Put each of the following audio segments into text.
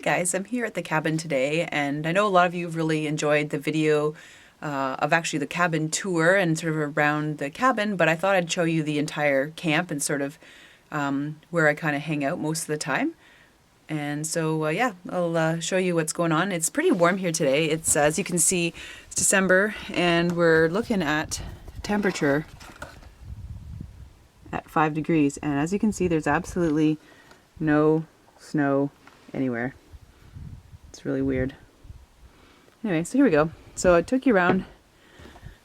Guys, I'm here at the cabin today, and I know a lot of you have really enjoyed the video of actually the cabin tour and sort of around the cabin, but I thought I'd show you the entire camp and sort of where I kind of hang out most of the time. And so yeah, I'll show you what's going on. It's pretty warm here today. It's as you can see, it's December, and we're looking at temperature at 5 degrees, and as you can see, there's absolutely no snow anywhere. It's really weird. Anyway, so here we go. So I took you around.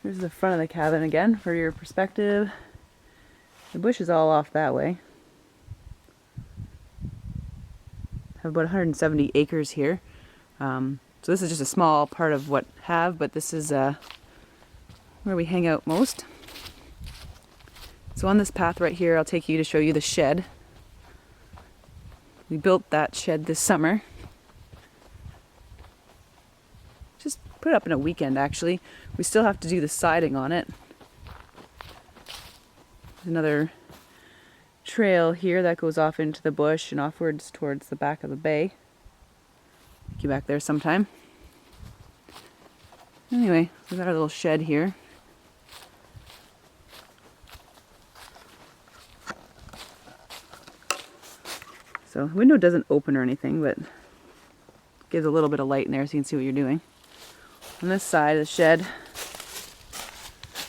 Here's the front of the cabin again for your perspective. The bush is all off that way. Have about 170 acres here. So this is just a small part of what I have, but this is where we hang out most. So on this path right here, I'll take you to show you the shed. We built that shed this summer. Just put it up in a weekend, actually. We still have to do the siding on it. There's another trail here that goes off into the bush and offwards towards the back of the bay. Take you back there sometime. Anyway, we've got our little shed here. So the window doesn't open or anything, but gives a little bit of light in there so you can see what you're doing. On this side of the shed,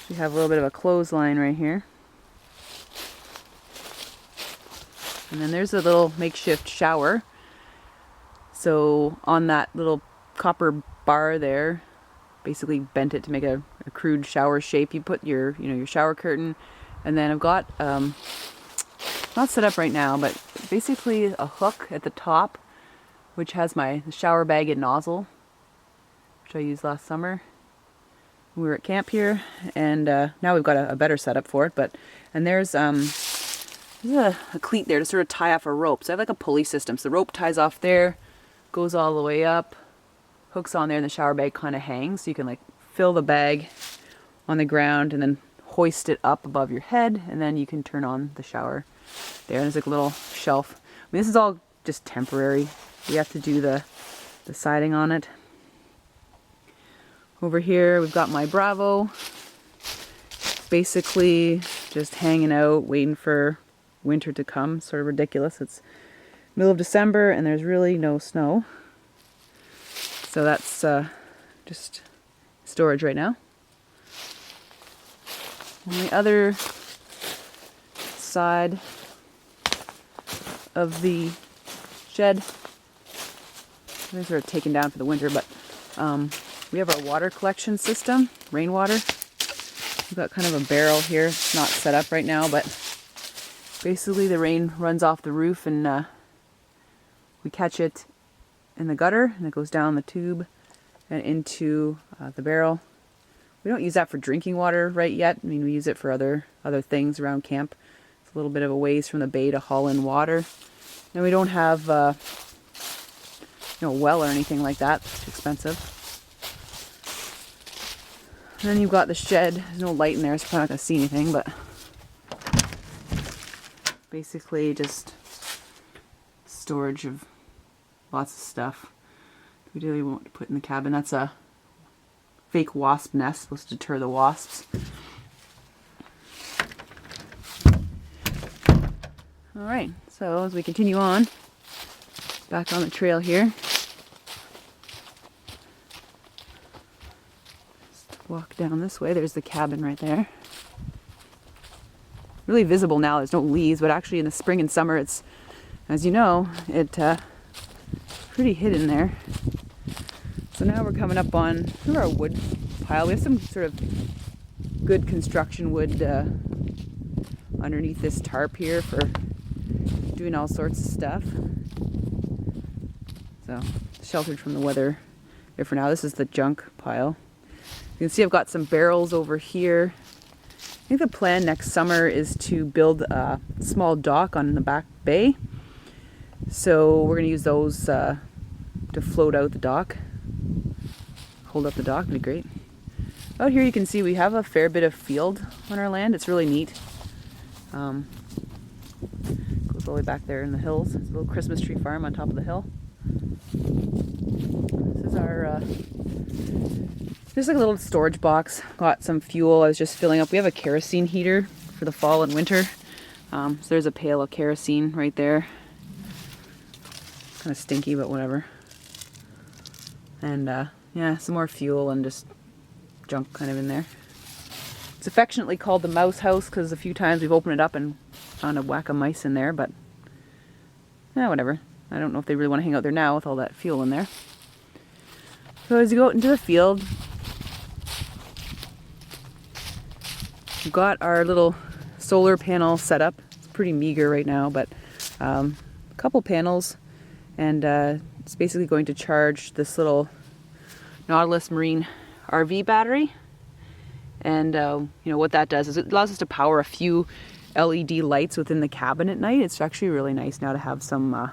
we have a little bit of a clothesline right here. And then there's a little makeshift shower. So on that little copper bar there, basically bent it to make a crude shower shape. You put your, your shower curtain, and then I've got not set up right now, but basically a hook at the top, which has my shower bag and nozzle, which I used last summer. We were at camp here, and now we've got a better setup for it. And there's a cleat there to sort of tie off a rope. So I have like a pulley system. So the rope ties off there, goes all the way up, hooks on there, and the shower bag kind of hangs. So you can like fill the bag on the ground and then hoist it up above your head, and then you can turn on the shower there. And there's like a little shelf. I mean, this is all just temporary. We have to do the siding on it. Over here we've got my Bravo. Basically just hanging out, waiting for winter to come. Sort of ridiculous. It's middle of December and there's really no snow. So that's just storage right now. On the other side of the shed, these are taken down for the winter, but we have our water collection system, Rainwater. We've got kind of a barrel here. It's not set up right now, but basically the rain runs off the roof and we catch it in the gutter, and it goes down the tube and into the barrel. We don't use that for drinking water right yet. I mean, we use it for other things around camp. It's a little bit of a ways from the bay to haul in water. And we don't have a well or anything like that. It's too expensive. And then you've got the shed. There's no light in there, so you're probably not going to see anything, but basically just storage of lots of stuff we really won't put in the cabin. That's a fake wasp nest, supposed to deter the wasps. Alright, so as we continue on, back on the trail here, just walk down this way. There's the cabin right there. Really visible now, there's no leaves, but actually in the spring and summer it's, as you know, it's pretty hidden there. So now we're coming up on our wood pile. We have some sort of good construction wood underneath this tarp here for doing all sorts of stuff. So sheltered from the weather here for now. This is the junk pile. You can see I've got some barrels over here. I think the plan next summer is to build a small dock on the back bay. So we're going to use those to float out the dock. Hold up the dock, would be great. Out here you can see we have a fair bit of field on our land. It's really neat. Goes all the way back there in the hills. It's a little Christmas tree farm on top of the hill. There's like a little storage box. Got some fuel. I was just filling up. We have a kerosene heater for the fall and winter. So there's a pail of kerosene right there. Kind of stinky, but whatever. And yeah, some more fuel and just junk kind of in there. It's affectionately called the mouse house because a few times we've opened it up and found a whack of mice in there, but yeah, whatever. I don't know if they really want to hang out there now with all that fuel in there. So as you go out into the field, we've got our little solar panel set up. It's pretty meager right now, but a couple panels, and it's basically going to charge this little Nautilus Marine RV battery. And you know what that does is it allows us to power a few LED lights within the cabin at night. It's actually really nice now to have some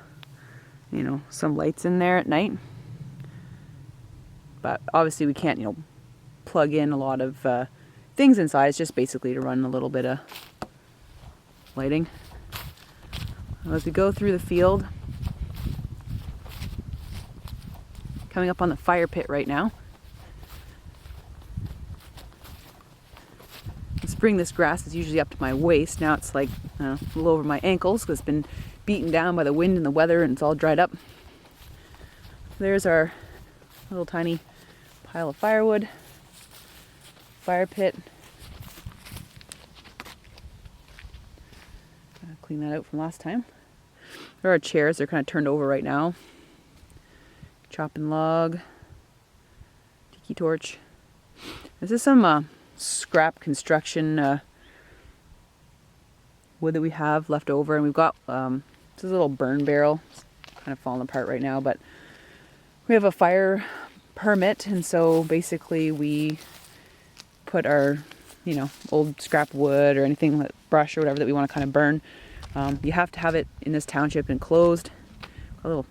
you know, some lights in there at night. But obviously we can't, you know, plug in a lot of things inside. It's just basically to run a little bit of lighting. As we go through the field, coming up on the fire pit right now. In spring, this grass is usually up to my waist. Now it's like a little over my ankles because it's been beaten down by the wind and the weather and it's all dried up. There's our little tiny pile of firewood, fire pit. Clean that out from last time. There are chairs, they're kind of turned over right now. Chopping log, tiki torch. This is some scrap construction wood that we have left over, and we've got this is a little burn barrel. It's kind of falling apart right now, but we have a fire permit, and so basically we put our, you know, old scrap wood or anything, like brush or whatever that we want to kind of burn. You have to have it in this township enclosed. A little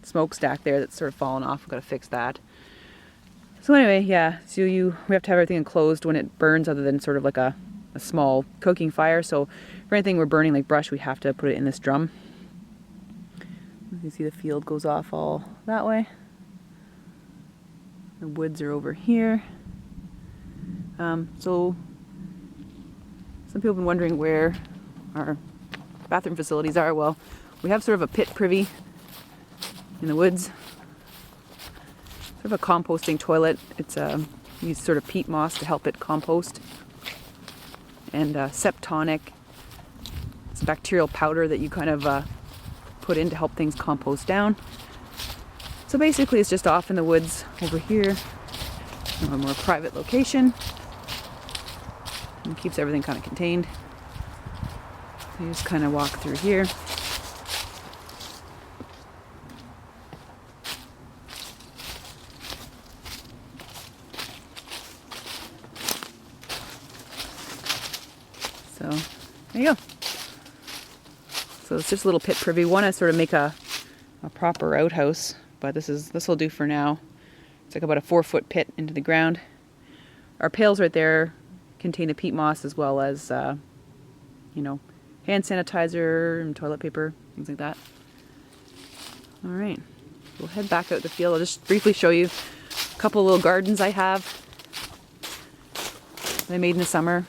smokestack there that's sort of fallen off. We've got to fix that. So anyway, yeah, so we have to have everything enclosed when it burns, other than sort of like a small cooking fire. So for anything we're burning like brush, we have to put it in this drum. You can see the field goes off all that way. The woods are over here. So some people have been wondering where our bathroom facilities are. Well, we have sort of a pit privy in the woods. Sort of a composting toilet. It's use sort of peat moss to help it compost. And septonic. It's a bacterial powder that you kind of put in to help things compost down. So basically it's just off in the woods over here. A more private location. And keeps everything kind of contained. You just kind of walk through here. So there you go. So it's just a little pit privy. We want to sort of make a proper outhouse, but this will do for now. It's like about a 4-foot pit into the ground. Our pails right there contain the peat moss, as well as you know, hand sanitizer and toilet paper, things like that. All right, we'll head back out the field. I'll just briefly show you a couple of little gardens I have that I made in the summer.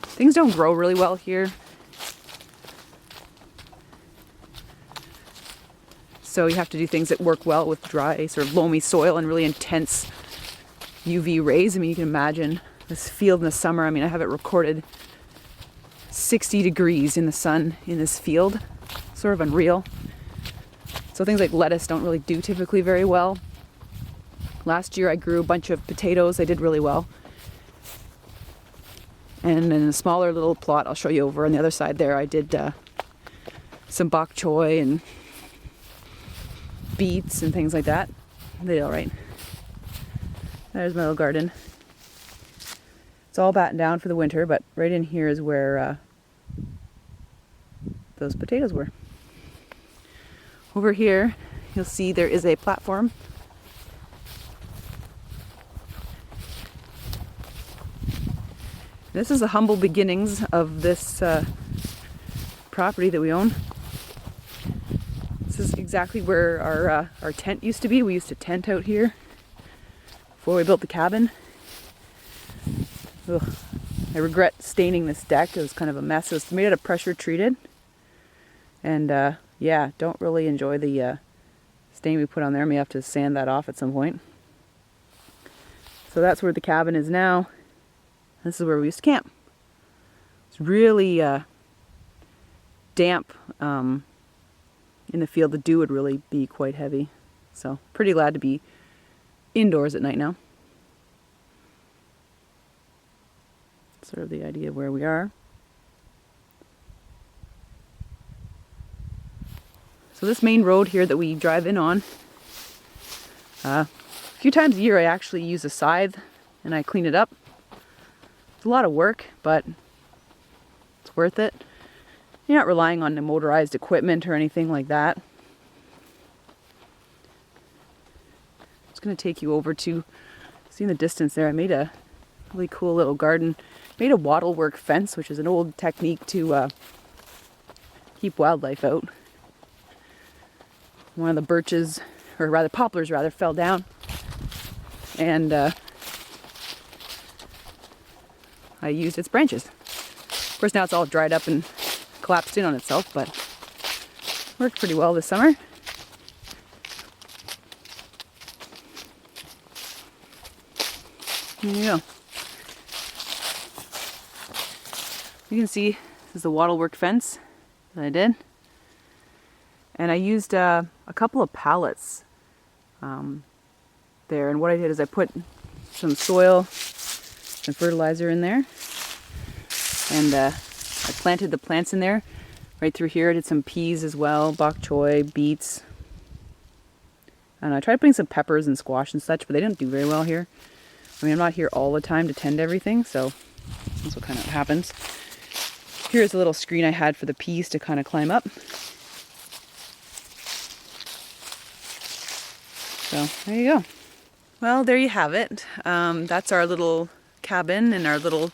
Things don't grow really well here. So you have to do things that work well with dry, sort of loamy soil and really intense UV rays. I mean, you can imagine this field in the summer. I mean, I have it recorded 60 degrees in the sun in this field. Sort of unreal. So things like lettuce don't really do typically very well. Last year I grew a bunch of potatoes. They did really well. And in a smaller little plot, I'll show you over on the other side there, I did some bok choy and beets and things like that. They did all right. There's my little garden. It's all battened down for the winter, but right in here is where those potatoes were. Over here, you'll see there is a platform. This is the humble beginnings of this property that we own. This is exactly where our tent used to be. We used to tent out here before we built the cabin. Ugh. I regret staining this deck. It was kind of a mess. It was made out of pressure treated. And yeah, don't really enjoy the stain we put on there. I may have to sand that off at some point. So that's where the cabin is now. This is where we used to camp. It's really damp in the field. The dew would really be quite heavy. So pretty glad to be indoors at night now. Sort of the idea of where we are. So this main road here that we drive in on, a few times a year I actually use a scythe and I clean it up. It's a lot of work, but it's worth it. You're not relying on the motorized equipment or anything like that. It's going to take you over to, see in the distance there, I made a really cool little garden. Made a wattle work fence, which is an old technique to keep wildlife out. One of the birches, or rather poplars rather, fell down. And I used its branches. Of course now it's all dried up and collapsed in on itself, but worked pretty well this summer. There you go. You can see this is the wattle work fence that I did. And I used a couple of pallets there. And what I did is I put some soil and fertilizer in there. And I planted the plants in there. Right through here I did some peas as well, bok choy, beets. And I tried putting some peppers and squash and such, but they didn't do very well here. I mean, I'm not here all the time to tend everything, so that's what kind of happens. Here's a little screen I had for the peas to kind of climb up. So there you go. Well, there you have it. That's our little cabin and our little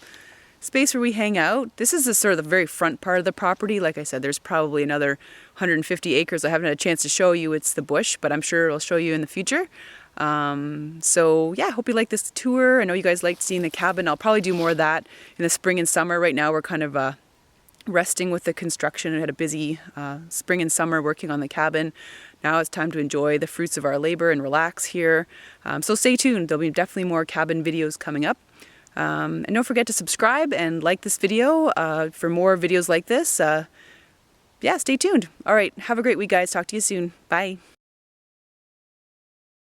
space where we hang out. This is the sort of the very front part of the property. Like I said, there's probably another 150 acres I haven't had a chance to show you. It's the bush, but I'm sure I'll show you in the future. So yeah, hope you like this tour. I know you guys liked seeing the cabin. I'll probably do more of that in the spring and summer. Right now we're kind of resting with the construction. We had a busy spring and summer working on the cabin. Now it's time to enjoy the fruits of our labor and relax here. So stay tuned. There'll be definitely more cabin videos coming up. And don't forget to subscribe and like this video for more videos like this. Yeah, stay tuned. All right, have a great week, guys. Talk to you soon. Bye.